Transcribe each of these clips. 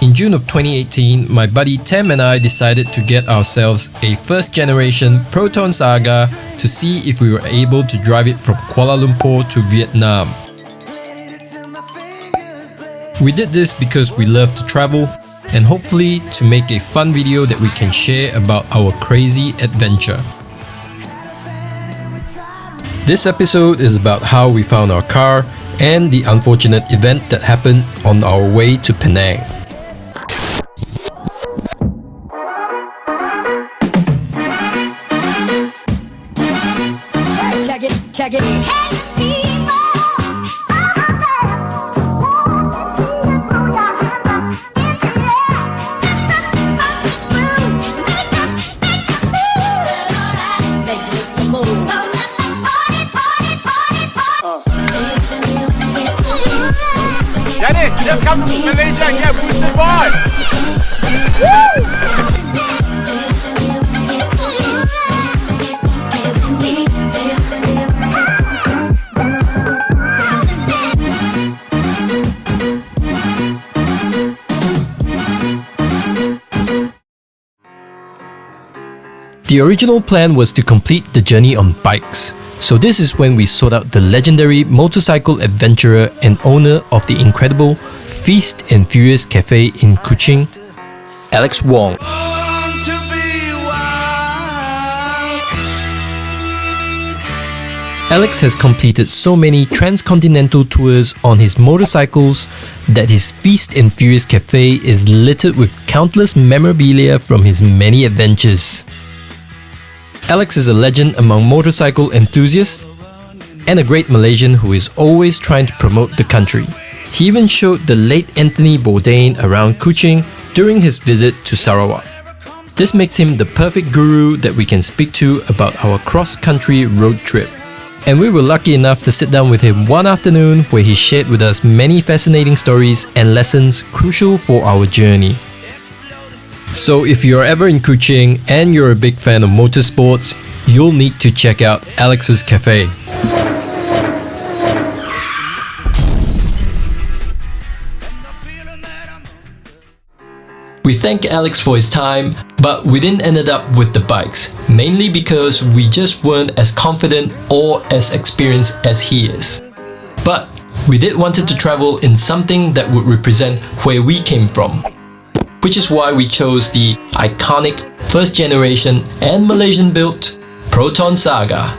In June of 2018, my buddy Tem and I decided to get ourselves a first generation Proton Saga to see if we were able to drive it from Kuala Lumpur to Vietnam. We did this because we love to travel and hopefully to make a fun video that we can share about our crazy adventure. This episode is about how we found our car and the unfortunate event that happened on our way to Penang. Check it. Dennis, just come to Malaysia and get boosted boy! The original plan was to complete the journey on bikes, so this is when we sought out the legendary motorcycle adventurer and owner of the incredible Feast and Furious Cafe in Kuching, Alex Wong. Alex has completed so many transcontinental tours on his motorcycles that his Feast and Furious Cafe is littered with countless memorabilia from his many adventures. Alex is a legend among motorcycle enthusiasts and a great Malaysian who is always trying to promote the country. He even showed the late Anthony Bourdain around Kuching during his visit to Sarawak. This makes him the perfect guru that we can speak to about our cross-country road trip. And we were lucky enough to sit down with him one afternoon where he shared with us many fascinating stories and lessons crucial for our journey. So if you're ever in Kuching and you're a big fan of motorsports, you'll need to check out Alex's Cafe. We thank Alex for his time, but we didn't end up with the bikes, mainly because we just weren't as confident or as experienced as he is. But we did wanted to travel in something that would represent where we came from, which is why we chose the iconic first generation and Malaysian built Proton Saga.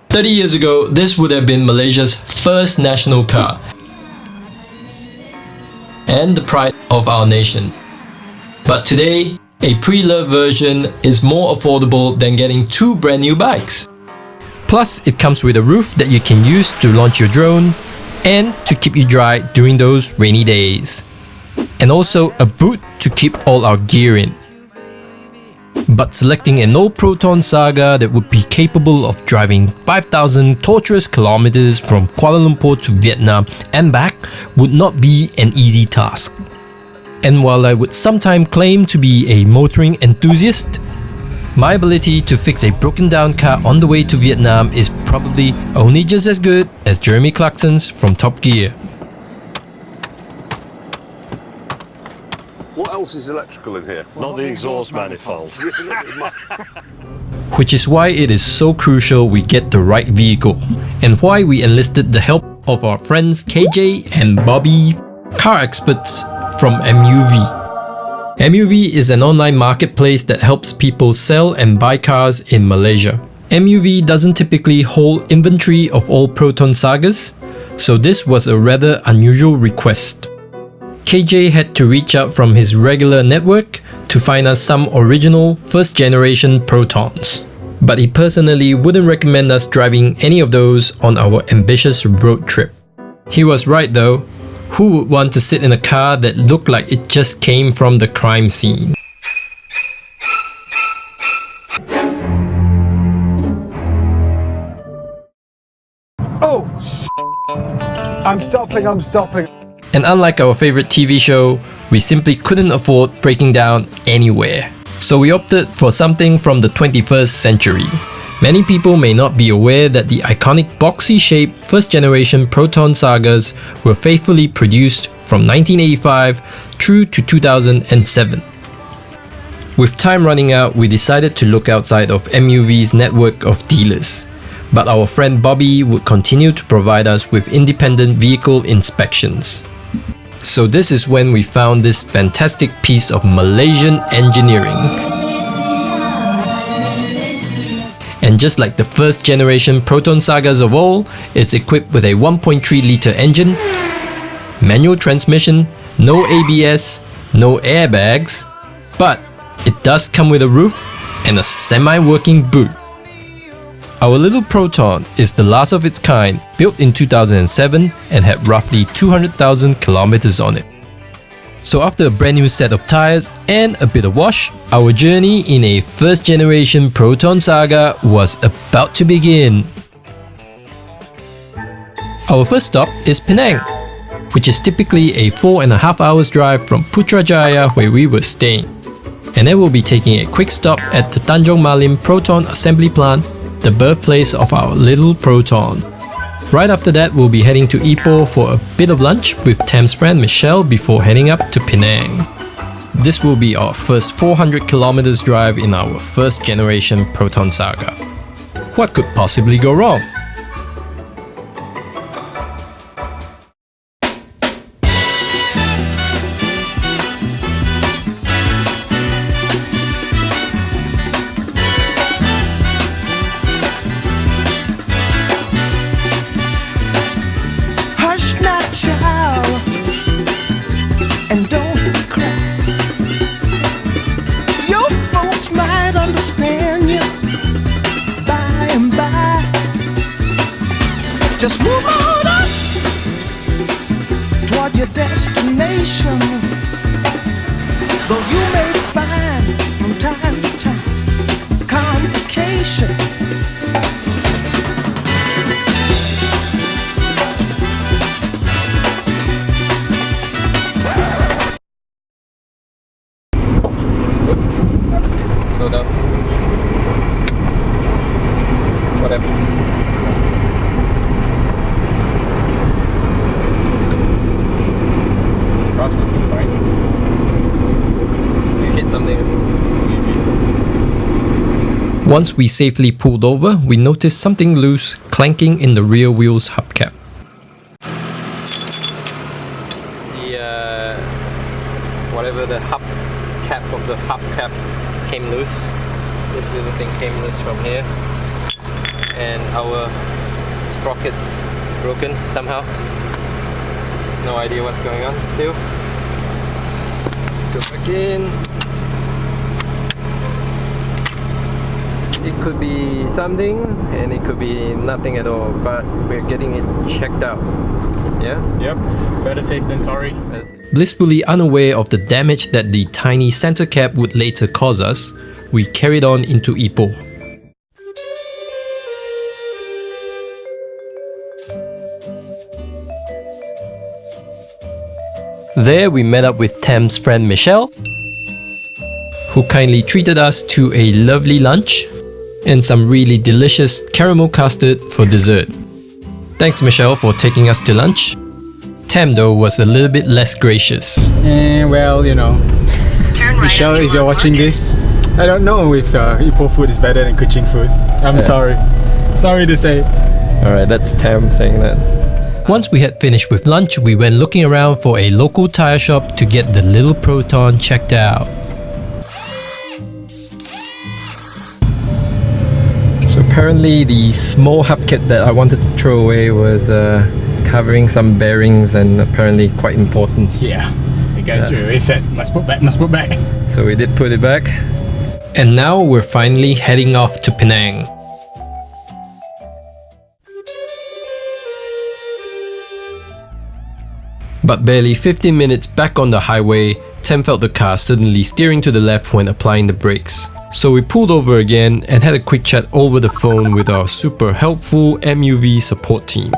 "30 years ago, this would have been Malaysia's first national car and the pride of our nation. But today, a pre-loved version is more affordable than getting 2 brand new bikes. Plus, it comes with a roof that you can use to launch your drone and to keep you dry during those rainy days. And also a boot to keep all our gear in. But selecting an old Proton Saga that would be capable of driving 5,000 torturous kilometers from Kuala Lumpur to Vietnam and back would not be an easy task. And while I would sometimes claim to be a motoring enthusiast, my ability to fix a broken down car on the way to Vietnam is probably only just as good as Jeremy Clarkson's from Top Gear. What else is electrical in here? Not the exhaust manifold. Which is why it is so crucial we get the right vehicle, and why we enlisted the help of our friends KJ and Bobby, car experts from MUV. MUV is an online marketplace that helps people sell and buy cars in Malaysia. MUV doesn't typically hold inventory of all Proton Sagas, so this was a rather unusual request. KJ had to reach out from his regular network to find us some original first generation Protons. But he personally wouldn't recommend us driving any of those on our ambitious road trip. He was right though. Who would want to sit in a car that looked like it just came from the crime scene? Oh, I'm stopping. And unlike our favorite TV show, we simply couldn't afford breaking down anywhere. So we opted for something from the 21st century. Many people may not be aware that the iconic boxy-shaped first-generation Proton Sagas were faithfully produced from 1985 through to 2007. With time running out, we decided to look outside of MUV's network of dealers. But our friend Bobby would continue to provide us with independent vehicle inspections. So this is when we found this fantastic piece of Malaysian engineering. And just like the first generation Proton Sagas of old, it's equipped with a 1.3 litre engine, manual transmission, no ABS, no airbags, but it does come with a roof and a semi-working boot. Our little Proton is the last of its kind, built in 2007 and had roughly 200,000 kilometers on it. So after a brand new set of tires and a bit of wash, our journey in a first generation Proton Saga was about to begin. Our first stop is Penang, which is typically a 4.5 hours drive from Putrajaya where we were staying. And then we'll be taking a quick stop at the Tanjung Malim Proton Assembly Plant, the birthplace of our little Proton. Right after that, we'll be heading to Ipoh for a bit of lunch with Tam's friend Michelle before heading up to Penang. This will be our first 400 kilometers drive in our first generation Proton Saga. What could possibly go wrong? Just move on up toward your destination. Though you may find from time to time complication. Slow down. Whatever. Once we safely pulled over, we noticed something loose clanking in the rear wheel's hubcap. Whatever the hubcap of the hubcap came loose. This little thing came loose from here. And our sprocket's broken somehow. No idea what's going on still. Let's go back in. It could be something and it could be nothing at all, but we're getting it checked out. Yeah? Yep, better safe than sorry. Blissfully unaware of the damage that the tiny center cap would later cause us, we carried on into Ipoh. There we met up with Tam's friend Michelle, who kindly treated us to a lovely lunch and some really delicious caramel custard for dessert. Thanks Michelle for taking us to lunch. Tam though was a little bit less gracious. Well, you know, Michelle, if you're watching this, I don't know if Ipoh food is better than Kuching food. I'm sorry. Sorry to say. Alright, that's Tam saying that. Once we had finished with lunch, we went looking around for a local tire shop to get the little Proton checked out. So apparently the small hubcap that I wanted to throw away was covering some bearings and apparently quite important. Yeah, the guys straight away said, must put back. So we did put it back. And now we're finally heading off to Penang. But barely 15 minutes back on the highway, Tam felt the car suddenly steering to the left when applying the brakes. So we pulled over again and had a quick chat over the phone with our super helpful MUV support team.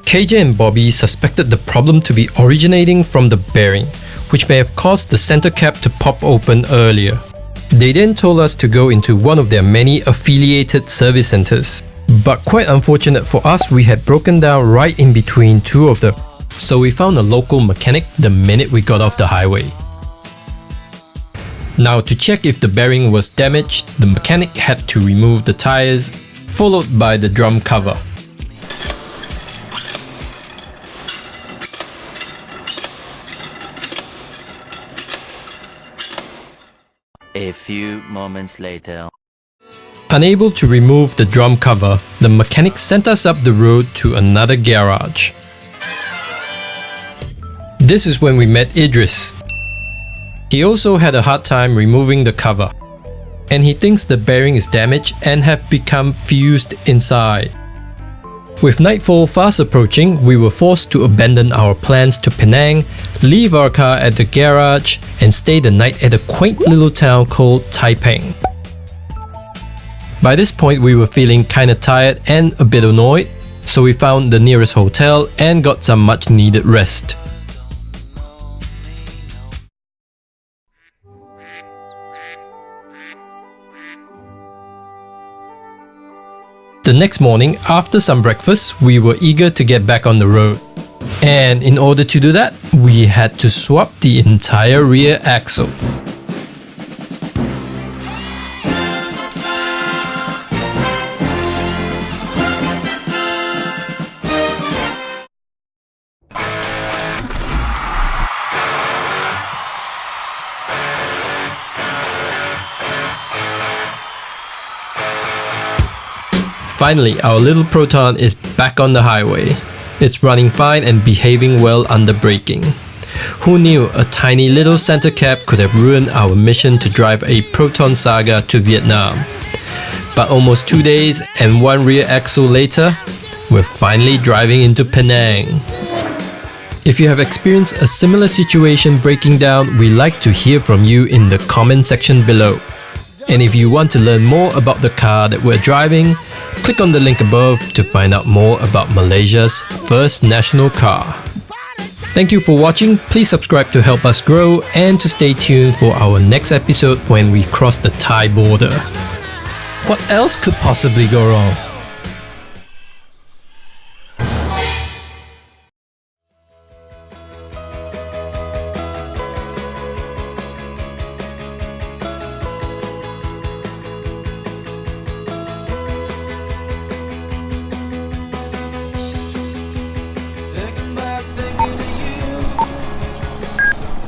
KJ and Bobby suspected the problem to be originating from the bearing, which may have caused the center cap to pop open earlier. They then told us to go into one of their many affiliated service centers. But quite unfortunate for us, we had broken down right in between two of them. So we found a local mechanic the minute we got off the highway. Now to check if the bearing was damaged, the mechanic had to remove the tires, followed by the drum cover. A few moments later. Unable to remove the drum cover, the mechanic sent us up the road to another garage. This is when we met Idris. He also had a hard time removing the cover, and he thinks the bearing is damaged and have become fused inside. With nightfall fast approaching, we were forced to abandon our plans to Penang, leave our car at the garage, and stay the night at a quaint little town called Taiping. By this point, we were feeling kinda tired and a bit annoyed, so we found the nearest hotel and got some much needed rest. The next morning, after some breakfast, we were eager to get back on the road. And in order to do that, we had to swap the entire rear axle. Finally, our little Proton is back on the highway. It's running fine and behaving well under braking. Who knew a tiny little center cap could have ruined our mission to drive a Proton Saga to Vietnam? But almost 2 days and one rear axle later, we're finally driving into Penang. If you have experienced a similar situation breaking down, we'd like to hear from you in the comment section below. And if you want to learn more about the car that we're driving, click on the link above to find out more about Malaysia's first national car. Thank you for watching, please subscribe to help us grow and to stay tuned for our next episode when we cross the Thai border. What else could possibly go wrong?